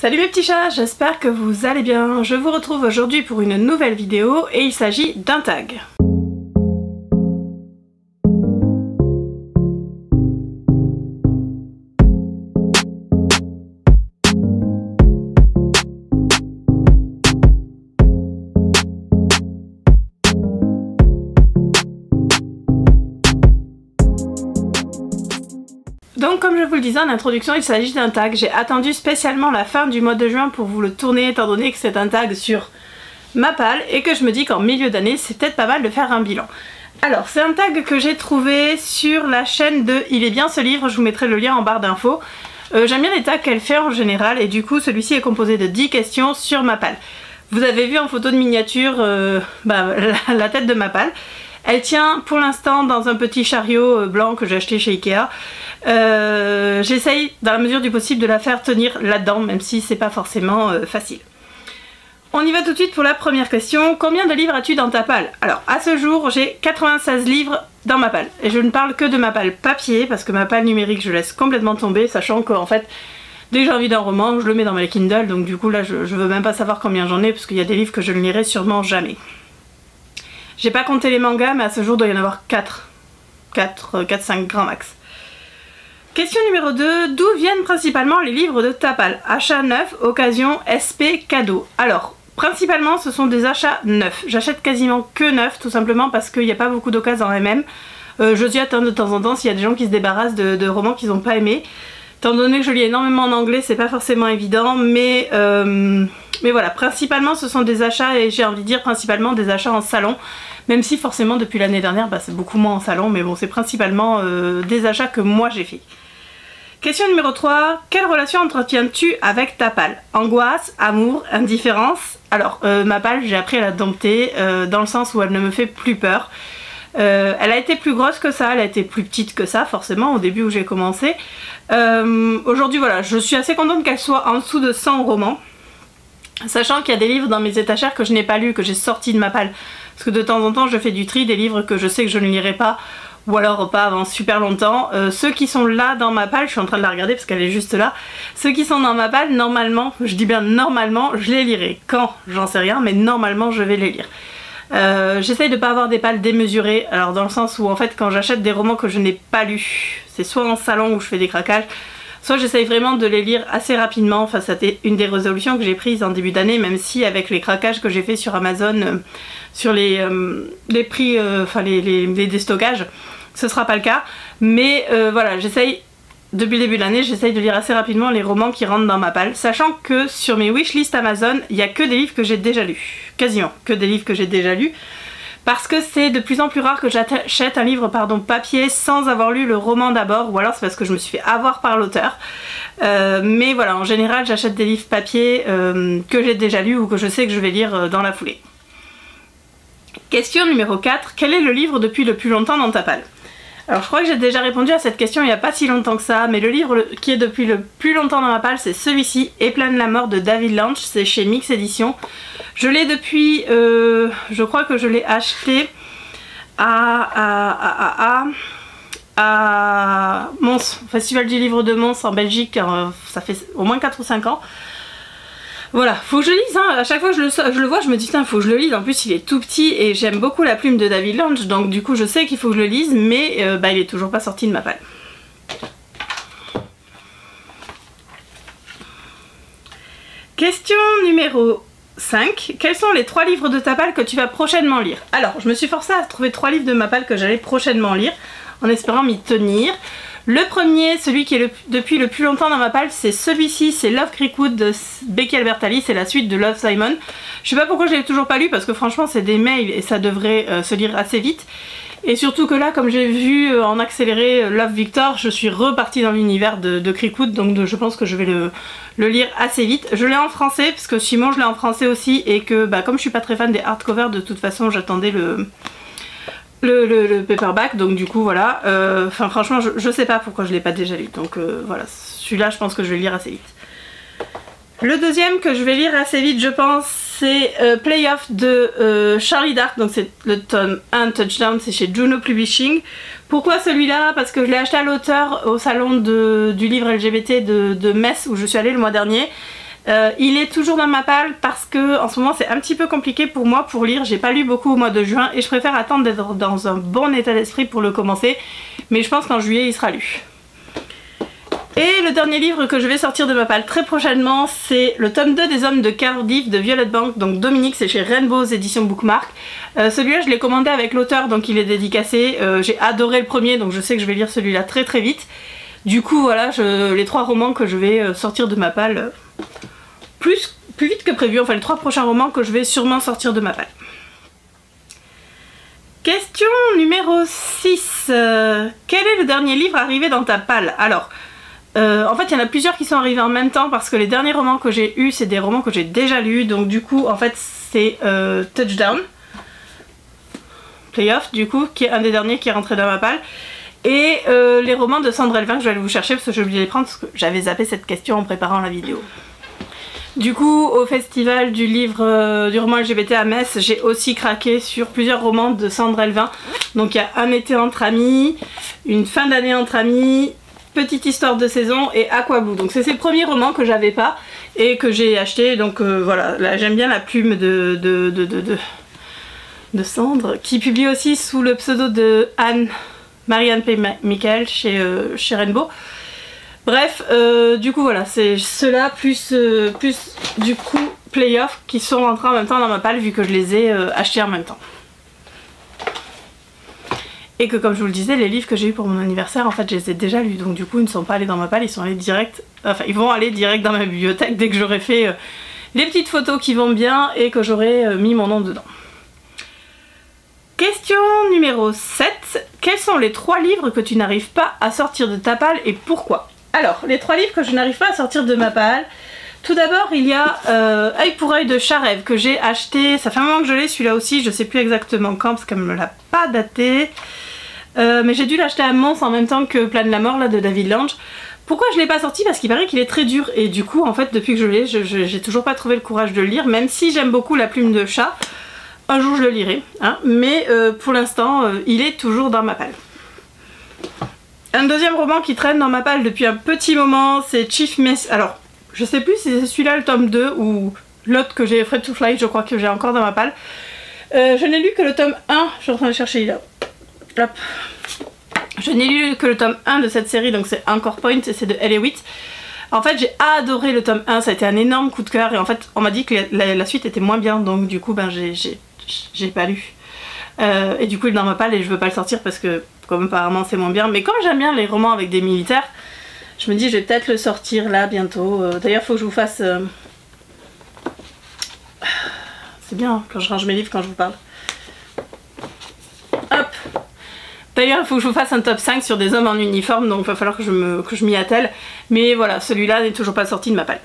Salut mes petits chats, j'espère que vous allez bien. Je vous retrouve aujourd'hui pour une nouvelle vidéo et il s'agit d'un tag. Donc comme je vous le disais en introduction, il s'agit d'un tag. J'ai attendu spécialement la fin du mois de juin pour vous le tourner étant donné que c'est un tag sur Mappal et que je me dis qu'en milieu d'année c'est peut-être pas mal de faire un bilan. Alors c'est un tag que j'ai trouvé sur la chaîne de Il est bien ce livre, je vous mettrai le lien en barre d'infos. J'aime bien les tags qu'elle fait en général et du coup celui-ci est composé de 10 questions sur Mappal. Vous avez vu en photo de miniature la tête de Mappal. Elle tient pour l'instant dans un petit chariot blanc que j'ai acheté chez Ikea. J'essaye dans la mesure du possible de la faire tenir là-dedans, même si c'est pas forcément facile. On y va tout de suite pour la première question. Combien de livres as-tu dans ta palle? Alors à ce jour j'ai 96 livres dans ma palle. Et je ne parle que de ma palle papier, parce que ma palle numérique je laisse complètement tomber, sachant qu'en fait dès que j'ai envie d'un roman, je le mets dans ma Kindle, donc du coup là je veux même pas savoir combien j'en ai, parce qu'il y a des livres que je ne lirai sûrement jamais. J'ai pas compté les mangas, mais à ce jour il doit y en avoir 4-5 grand max. Question numéro 2, d'où viennent principalement les livres de ta palle? Achat neuf, occasion, SP, cadeau. Alors, principalement ce sont des achats neufs. J'achète quasiment que neuf, tout simplement parce qu'il n'y a pas beaucoup d'occasions en MM. Je ziote de temps en temps s'il y a des gens qui se débarrassent de romans qu'ils n'ont pas aimés. Étant donné que je lis énormément en anglais, c'est pas forcément évident, mais voilà, principalement ce sont des achats, et j'ai envie de dire principalement des achats en salon, même si forcément depuis l'année dernière c'est beaucoup moins en salon, mais bon c'est principalement des achats que moi j'ai fait. Question numéro 3, quelle relation entretiens-tu avec ta palle? Angoisse, amour, indifférence? Alors ma palle j'ai appris à la dompter dans le sens où elle ne me fait plus peur. Elle a été plus grosse que ça, elle a été plus petite que ça forcément au début où j'ai commencé. Aujourd'hui voilà, je suis assez contente qu'elle soit en dessous de 100 romans. Sachant qu'il y a des livres dans mes étagères que je n'ai pas lus, que j'ai sortis de ma palle. Parce que de temps en temps je fais du tri, des livres que je sais que je ne lirai pas, ou alors pas avant super longtemps. Ceux qui sont là dans ma palle, je suis en train de la regarder parce qu'elle est juste là. Ceux qui sont dans ma palle, normalement, je dis bien normalement, je les lirai. Quand? J'en sais rien, mais normalement je vais les lire. J'essaye de pas avoir des palles démesurées, alors dans le sens où en fait quand j'achète des romans que je n'ai pas lus, c'est soit en salon où je fais des craquages, soit j'essaye vraiment de les lire assez rapidement. Enfin c'était une des résolutions que j'ai prises en début d'année, même si avec les craquages que j'ai fait sur Amazon, sur les prix, les déstockages, ce sera pas le cas. Mais voilà, j'essaye, depuis le début de l'année, j'essaye de lire assez rapidement les romans qui rentrent dans ma palle, sachant que sur mes wishlist Amazon, il n'y a que des livres que j'ai déjà lus. Quasiment que des livres que j'ai déjà lus. Parce que c'est de plus en plus rare que j'achète un livre papier sans avoir lu le roman d'abord, ou alors c'est parce que je me suis fait avoir par l'auteur. Mais voilà, en général j'achète des livres papier que j'ai déjà lus ou que je sais que je vais lire dans la foulée. Question numéro 4, quel est le livre depuis le plus longtemps dans ta palle? Alors je crois que j'ai déjà répondu à cette question il n'y a pas si longtemps que ça, mais le livre qui est depuis le plus longtemps dans ma palle c'est celui-ci, Éplan la mort de David Lynch, c'est chez Mix Édition. Je l'ai depuis, je crois que je l'ai acheté à Mons, au Festival du Livre de Mons en Belgique, ça fait au moins 4 ou 5 ans. Voilà, faut que je lise, hein. À chaque fois que je le vois, je me dis tiens, faut que je le lise. En plus, il est tout petit et j'aime beaucoup la plume de David Lynch, donc du coup, je sais qu'il faut que je le lise, mais il est toujours pas sorti de ma palle. Question numéro 5. Quels sont les 3 livres de ta palle que tu vas prochainement lire? Alors, je me suis forcée à trouver 3 livres de ma palle que j'allais prochainement lire, en espérant m'y tenir. Le premier, celui qui est depuis le plus longtemps dans ma palle, c'est celui-ci, c'est Love Creekwood de Becky Albertalli, c'est la suite de Love Simon. Je sais pas pourquoi je l'ai toujours pas lu, parce que franchement c'est des mails et ça devrait se lire assez vite. Et surtout que là, comme j'ai vu en accéléré Love Victor, je suis repartie dans l'univers de Creekwood, donc je pense que je vais le lire assez vite. Je l'ai en français, parce que Simon je l'ai en français aussi, et que comme je suis pas très fan des hardcovers, de toute façon j'attendais le paperback, donc du coup voilà, enfin franchement je sais pas pourquoi je l'ai pas déjà lu, donc voilà, celui-là je pense que je vais le lire assez vite. Le deuxième que je vais lire assez vite je pense c'est Playoff de Charlie Dark, donc c'est le tome 1 Touchdown, c'est chez Juno Publishing. Pourquoi celui-là? Parce que je l'ai acheté à l'auteur au salon du livre LGBT de Metz où je suis allée le mois dernier. Il est toujours dans ma palle parce que en ce moment c'est un petit peu compliqué pour moi pour lire. J'ai pas lu beaucoup au mois de juin et je préfère attendre d'être dans un bon état d'esprit pour le commencer. Mais je pense qu'en juillet il sera lu. Et le dernier livre que je vais sortir de ma palle très prochainement, c'est le tome 2 des Hommes de Cardiff de Violet Bank. Donc Dominique, c'est chez Rainbow éditions Bookmark. Celui-là je l'ai commandé avec l'auteur, donc il est dédicacé. J'ai adoré le premier, donc je sais que je vais lire celui-là très très vite. Du coup voilà, les 3 romans que je vais sortir de ma palle plus vite que prévu. Enfin les 3 prochains romans que je vais sûrement sortir de ma palle. Question numéro 6. Quel est le dernier livre arrivé dans ta palle? Alors... en fait il y en a plusieurs qui sont arrivés en même temps parce que les derniers romans que j'ai eus c'est des romans que j'ai déjà lus, donc du coup en fait c'est Touchdown Playoff du coup qui est un des derniers qui est rentré dans ma palle, et les romans de Sandra Elvin que je vais aller vous chercher parce que j'ai oublié de les prendre parce que j'avais zappé cette question en préparant la vidéo. Du coup au festival du livre du roman LGBT à Metz, j'ai aussi craqué sur plusieurs romans de Sandra Elvin. Donc il y a Un été entre amis, Une fin d'année entre amis, Petite histoire de saison et Aquablue. Donc c'est ces premiers romans que j'avais pas et que j'ai acheté. Donc voilà, là j'aime bien la plume de Sandre, qui publie aussi sous le pseudo de Marianne P. Michael chez Rainbow. Bref, du coup voilà, c'est ceux-là plus du coup Playoff qui sont rentrés en même temps dans ma palle vu que je les ai achetés en même temps. Et que comme je vous le disais, les livres que j'ai eu pour mon anniversaire, en fait je les ai déjà lus, donc du coup ils ne sont pas allés dans ma palle, ils sont allés direct, enfin ils vont aller direct dans ma bibliothèque dès que j'aurai fait les petites photos qui vont bien et que j'aurai mis mon nom dedans. Question numéro 7. Quels sont les 3 livres que tu n'arrives pas à sortir de ta palle et pourquoi? Alors, les 3 livres que je n'arrive pas à sortir de ma palle, tout d'abord il y a Œil pour œil de Charev que j'ai acheté, ça fait un moment que je l'ai celui-là aussi, je sais plus exactement quand parce qu'elle me l'a pas daté. Mais j'ai dû l'acheter à Mons en même temps que Plan de la mort là de David Lange. Pourquoi je l'ai pas sorti? Parce qu'il paraît qu'il est très dur et du coup en fait depuis que je l'ai, j'ai toujours pas trouvé le courage de le lire, même si j'aime beaucoup La plume de chat. Un jour je le lirai, hein, mais pour l'instant il est toujours dans ma palle. Un deuxième roman qui traîne dans ma palle depuis un petit moment, c'est Chief Mess. Alors je sais plus si c'est celui-là le tome 2 ou l'autre que j'ai, Afraid to Fly, je crois que j'ai encore dans ma palle. Je n'ai lu que le tome 1, je suis en train de chercher là. Hop. Je n'ai lu que le tome 1 de cette série, donc c'est Anchor Point et c'est de L.A. Witt. En fait j'ai adoré le tome 1, ça a été un énorme coup de cœur et en fait on m'a dit que la suite était moins bien, donc du coup ben j'ai pas lu. Et du coup il est dans ma palle et je veux pas le sortir parce que comme apparemment c'est moins bien, mais comme j'aime bien les romans avec des militaires, je me dis je vais peut-être le sortir là bientôt. D'ailleurs faut que je vous fasse... C'est bien hein, quand je range mes livres quand je vous parle. Hop. D'ailleurs il faut que je vous fasse un top 5 sur des hommes en uniforme, donc il va falloir que je m'y attelle. Mais voilà, celui-là n'est toujours pas sorti de ma palle.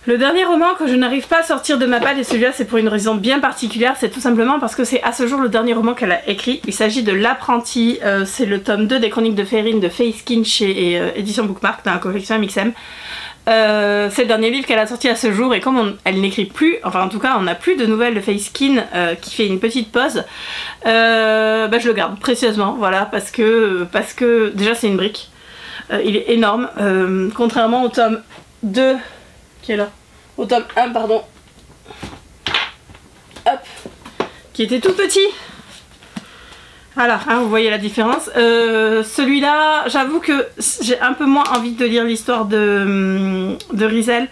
Le dernier roman que je n'arrive pas à sortir de ma palle, et celui-là c'est pour une raison bien particulière, c'est tout simplement parce que c'est à ce jour le dernier roman qu'elle a écrit. Il s'agit de L'Apprenti, c'est le tome 2 des Chroniques de Férine de Faye Skin chez Édition Bookmark dans la collection MXM. C'est le dernier livre qu'elle a sorti à ce jour et comme elle n'écrit plus, enfin en tout cas on n'a plus de nouvelles de Faye Skin qui fait une petite pause, bah, je le garde précieusement, voilà, parce que déjà c'est une brique, il est énorme, contrairement au tome 2 qui est là, au tome 1 pardon, hop, qui était tout petit. Voilà, hein, vous voyez la différence. Celui-là, j'avoue que j'ai un peu moins envie de lire l'histoire de Rizel.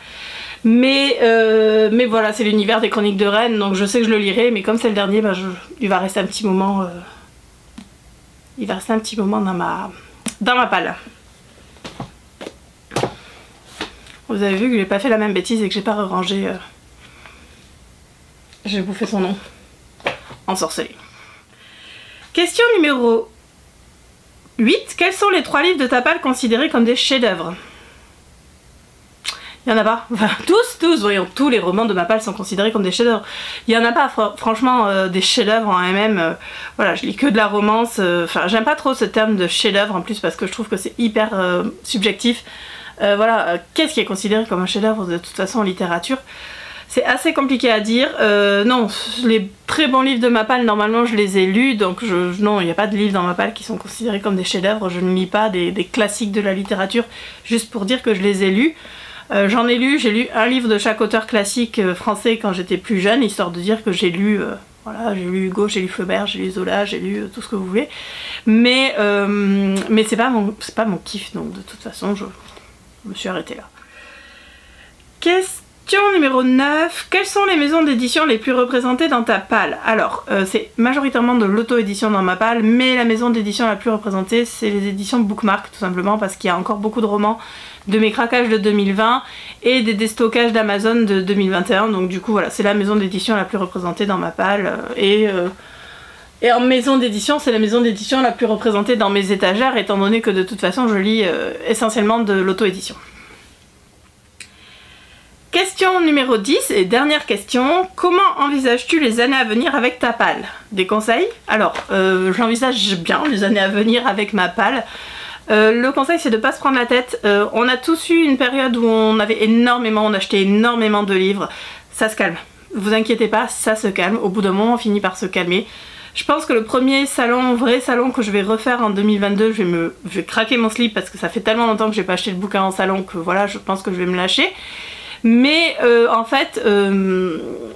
Mais voilà, c'est l'univers des Chroniques de Rennes, donc je sais que je le lirai. Mais comme c'est le dernier, bah, il va rester un petit moment... il va rester un petit moment dans ma palle. Vous avez vu que j'ai pas fait la même bêtise et que j'ai pas rangé... J'ai bouffé son nom. Ensorcelé. Question numéro 8. Quels sont les 3 livres de ta palle considérés comme des chefs-d'œuvre? Il y en a pas. Enfin, tous, voyons, tous les romans de ma palle sont considérés comme des chefs-d'œuvre. Il y en a pas, franchement, des chefs-d'œuvre en MM. Voilà, je lis que de la romance. Enfin, j'aime pas trop ce terme de chef-d'œuvre en plus parce que je trouve que c'est hyper subjectif. Voilà, qu'est-ce qui est considéré comme un chef-d'œuvre de toute façon en littérature? C'est assez compliqué à dire. Non, les très bons livres de ma palle, normalement je les ai lus, donc non, il n'y a pas de livres dans ma palle qui sont considérés comme des chefs-d'œuvre. Je ne lis pas des classiques de la littérature juste pour dire que je les ai lus. J'en ai lu, j'ai lu un livre de chaque auteur classique français quand j'étais plus jeune, histoire de dire que j'ai lu, voilà, j'ai lu Hugo, j'ai lu Flaubert, j'ai lu Zola, j'ai lu tout ce que vous voulez. Mais c'est pas mon kiff, donc de toute façon, je me suis arrêtée là. Question numéro 9. Quelles sont les maisons d'édition les plus représentées dans ta palle? Alors, c'est majoritairement de l'auto-édition dans ma palle, mais la maison d'édition la plus représentée, c'est les éditions Bookmark, tout simplement, parce qu'il y a encore beaucoup de romans de mes craquages de 2020 et des déstockages d'Amazon de 2021, donc du coup, voilà, c'est la maison d'édition la plus représentée dans ma palle, et en maison d'édition, c'est la maison d'édition la plus représentée dans mes étagères, étant donné que de toute façon, je lis essentiellement de l'auto-édition. Question numéro 10 et dernière question. Comment envisages-tu les années à venir avec ta palle? Des conseils? Alors, j'envisage bien les années à venir avec ma palle. Le conseil, c'est de ne pas se prendre la tête. On a tous eu une période où on achetait énormément de livres. Ça se calme. Vous inquiétez pas, ça se calme. Au bout d'un moment, on finit par se calmer. Je pense que le premier vrai salon que je vais refaire en 2022, je vais craquer mon slip parce que ça fait tellement longtemps que j'ai pas acheté le bouquin en salon que voilà, je pense que je vais me lâcher. Mais en fait,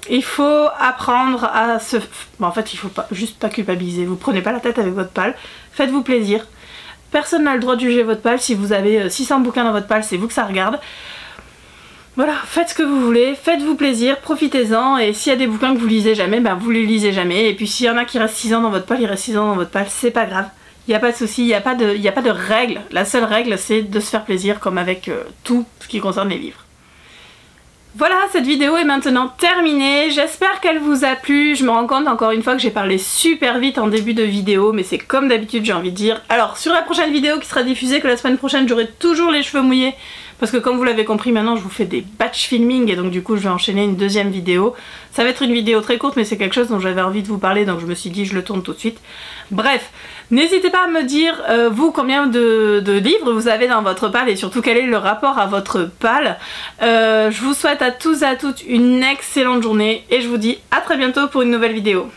il faut apprendre à se... Bon, en fait, il faut juste pas culpabiliser. Vous prenez pas la tête avec votre palle. Faites-vous plaisir. Personne n'a le droit de juger votre palle. Si vous avez 600 bouquins dans votre palle, c'est vous que ça regarde. Voilà, faites ce que vous voulez. Faites-vous plaisir, profitez-en. Et s'il y a des bouquins que vous lisez jamais, ben vous les lisez jamais. Et puis s'il y en a qui restent 6 ans dans votre palle, il reste 6 ans dans votre palle. C'est pas grave. Il n'y a pas de souci, il n'y a pas de règle. La seule règle, c'est de se faire plaisir, comme avec tout ce qui concerne les livres. Voilà, cette vidéo est maintenant terminée, j'espère qu'elle vous a plu. Je me rends compte encore une fois que j'ai parlé super vite en début de vidéo, mais c'est comme d'habitude, j'ai envie de dire. Alors sur la prochaine vidéo qui sera diffusée que la semaine prochaine, j'aurai toujours les cheveux mouillés, parce que comme vous l'avez compris, maintenant je vous fais des batch filming et donc du coup je vais enchaîner une deuxième vidéo. Ça va être une vidéo très courte, mais c'est quelque chose dont j'avais envie de vous parler, donc je me suis dit je le tourne tout de suite. Bref, n'hésitez pas à me dire vous combien de livres vous avez dans votre palle et surtout quel est le rapport à votre palle. Je vous souhaite à tous et à toutes une excellente journée et je vous dis à très bientôt pour une nouvelle vidéo.